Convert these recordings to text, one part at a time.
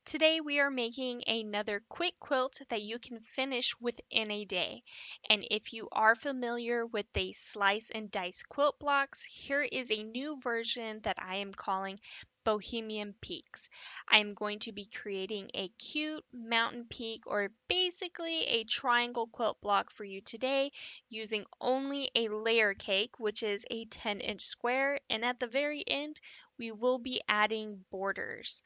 Today we are making another quick quilt that you can finish within a day. And if you are familiar with the slice and dice quilt blocks, here is a new version that I am calling Bohemian Peaks. I am going to be creating a cute mountain peak or basically a triangle quilt block for you today using only a layer cake, which is a 10-inch square, and at the very end we will be adding borders.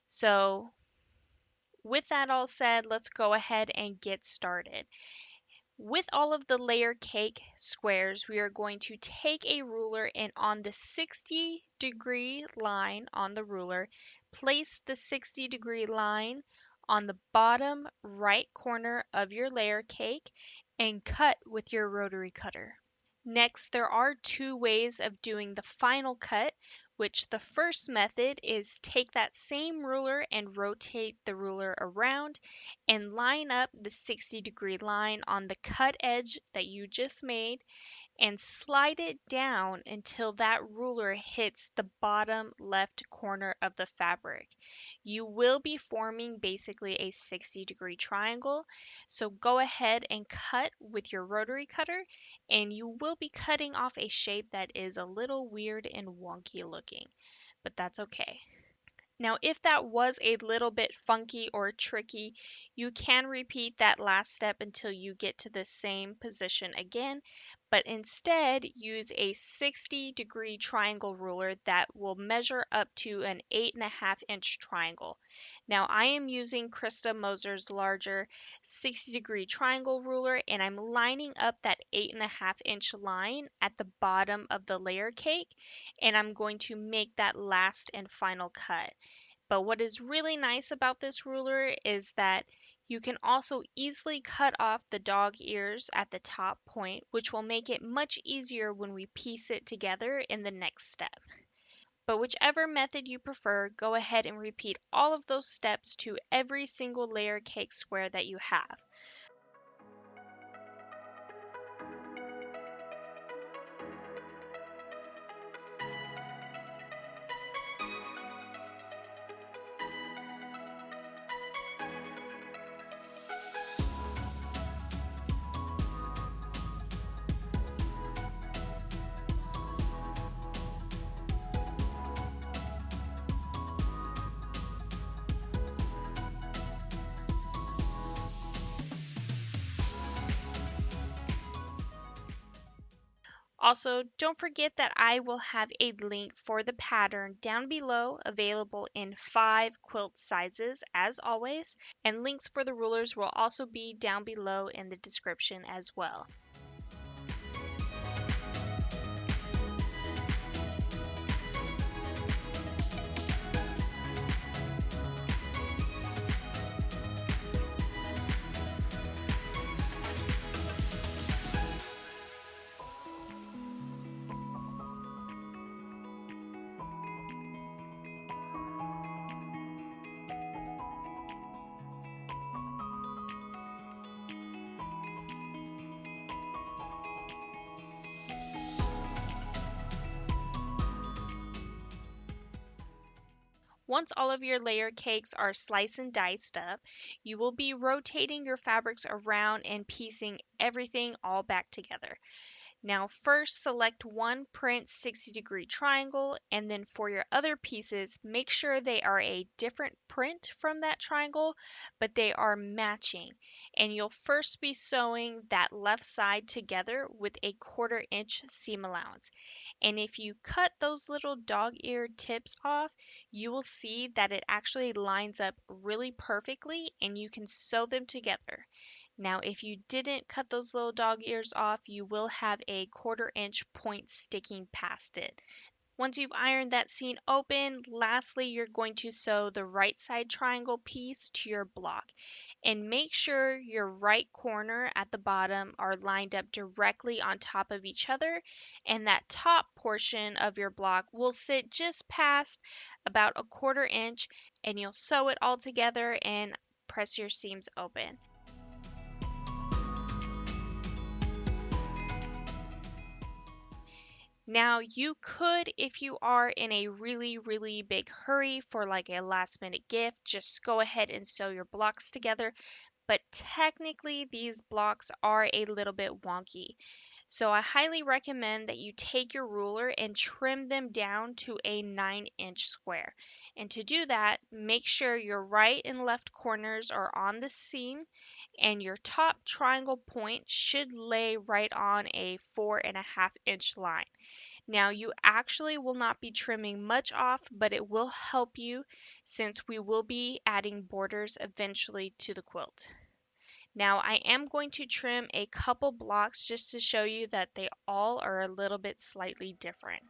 So with that all said, let's go ahead and get started. With all of the layer cake squares, we are going to take a ruler and on the 60-degree line on the ruler, place the 60-degree line on the bottom right corner of your layer cake and cut with your rotary cutter. Next, there are two ways of doing the final cut, which the first method is take that same ruler and rotate the ruler around and line up the 60-degree line on the cut edge that you just made and slide it down until that ruler hits the bottom left corner of the fabric. You will be forming basically a 60-degree triangle, so go ahead and cut with your rotary cutter, and you will be cutting off a shape that is a little weird and wonky looking, but that's okay. Now, if that was a little bit funky or tricky, you can repeat that last step until you get to the same position again, but instead use a 60-degree triangle ruler that will measure up to an 8.5-inch triangle. Now, I am using Krista Moser's larger 60-degree triangle ruler, and I'm lining up that 8.5-inch line at the bottom of the layer cake, and I'm going to make that last and final cut. But what is really nice about this ruler is that you can also easily cut off the dog ears at the top point, which will make it much easier when we piece it together in the next step. But whichever method you prefer, go ahead and repeat all of those steps to every single layer cake square that you have. Also, don't forget that I will have a link for the pattern down below available in 5 quilt sizes as always, and links for the rulers will also be down below in the description as well. Once all of your layer cakes are sliced and diced up, you will be rotating your fabrics around and piecing everything all back together. Now first select one print 60-degree triangle, and then for your other pieces make sure they are a different print from that triangle, but they are matching. And you'll first be sewing that left side together with a 1/4-inch seam allowance. And if you cut those little dog ear tips off, you will see that it actually lines up really perfectly and you can sew them together. Now, if you didn't cut those little dog ears off, you will have a 1/4-inch point sticking past it. Once you've ironed that seam open, lastly, you're going to sew the right side triangle piece to your block. And make sure your right corner at the bottom are lined up directly on top of each other, and that top portion of your block will sit just past about a 1/4 inch, and you'll sew it all together and press your seams open. Now, you could, if you are in a really, really big hurry for like a last minute gift, just go ahead and sew your blocks together. But technically, these blocks are a little bit wonky. So I highly recommend that you take your ruler and trim them down to a 9-inch square. And to do that, make sure your right and left corners are on the seam and your top triangle point should lay right on a 4.5-inch line. Now, you actually will not be trimming much off, but it will help you since we will be adding borders eventually to the quilt. Now, I am going to trim a couple blocks just to show you that they all are a little bit slightly different.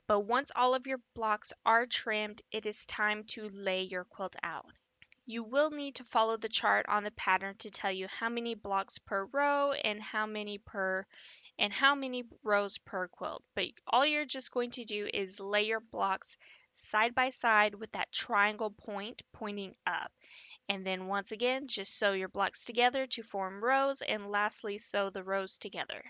But once all of your blocks are trimmed, it is time to lay your quilt out. You will need to follow the chart on the pattern to tell you how many blocks per row and how many rows per quilt. But all you're just going to do is lay your blocks side by side with that triangle point pointing up. And then once again, just sew your blocks together to form rows and lastly sew the rows together.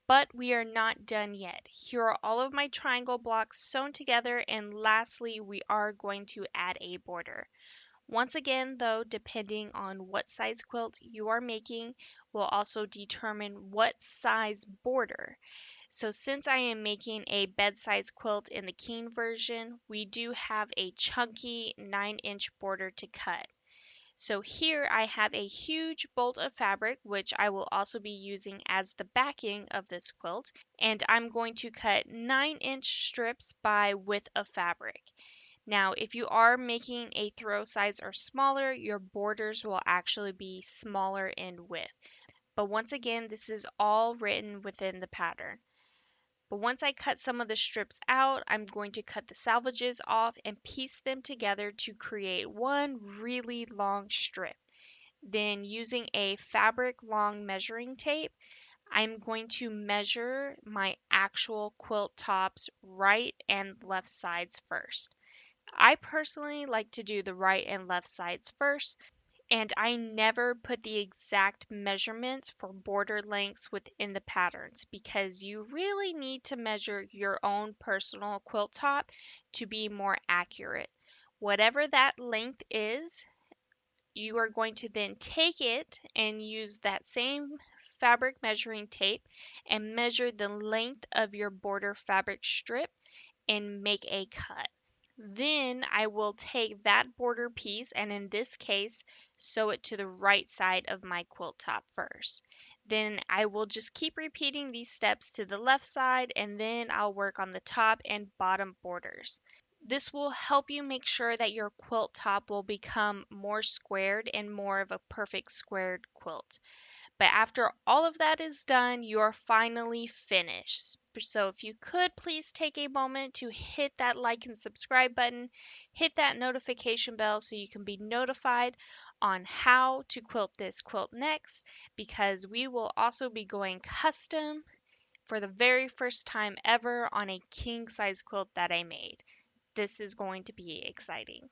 But we are not done yet. Here are all of my triangle blocks sewn together and lastly we are going to add a border. Once again, though, depending on what size quilt you are making will also determine what size border. So since I am making a bed size quilt in the king version, we do have a chunky 9-inch border to cut. So here I have a huge bolt of fabric, which I will also be using as the backing of this quilt, and I'm going to cut 9-inch strips by width of fabric. Now, if you are making a throw size or smaller, your borders will actually be smaller in width. But once again, this is all written within the pattern. But once I cut some of the strips out, I'm going to cut the salvages off and piece them together to create one really long strip. Then using a fabric long measuring tape, I'm going to measure my actual quilt top's right and left sides first. I personally like to do the right and left sides first, and I never put the exact measurements for border lengths within the patterns because you really need to measure your own personal quilt top to be more accurate. Whatever that length is, you are going to then take it and use that same fabric measuring tape and measure the length of your border fabric strip and make a cut. Then I will take that border piece and in this case sew it to the right side of my quilt top first. Then I will just keep repeating these steps to the left side and then I'll work on the top and bottom borders. This will help you make sure that your quilt top will become more squared and more of a perfect squared quilt. But after all of that is done, you're finally finished. So if you could please take a moment to hit that like and subscribe button, hit that notification bell so you can be notified on how to quilt this quilt next, because we will also be going custom for the very first time ever on a king size quilt that I made. This is going to be exciting.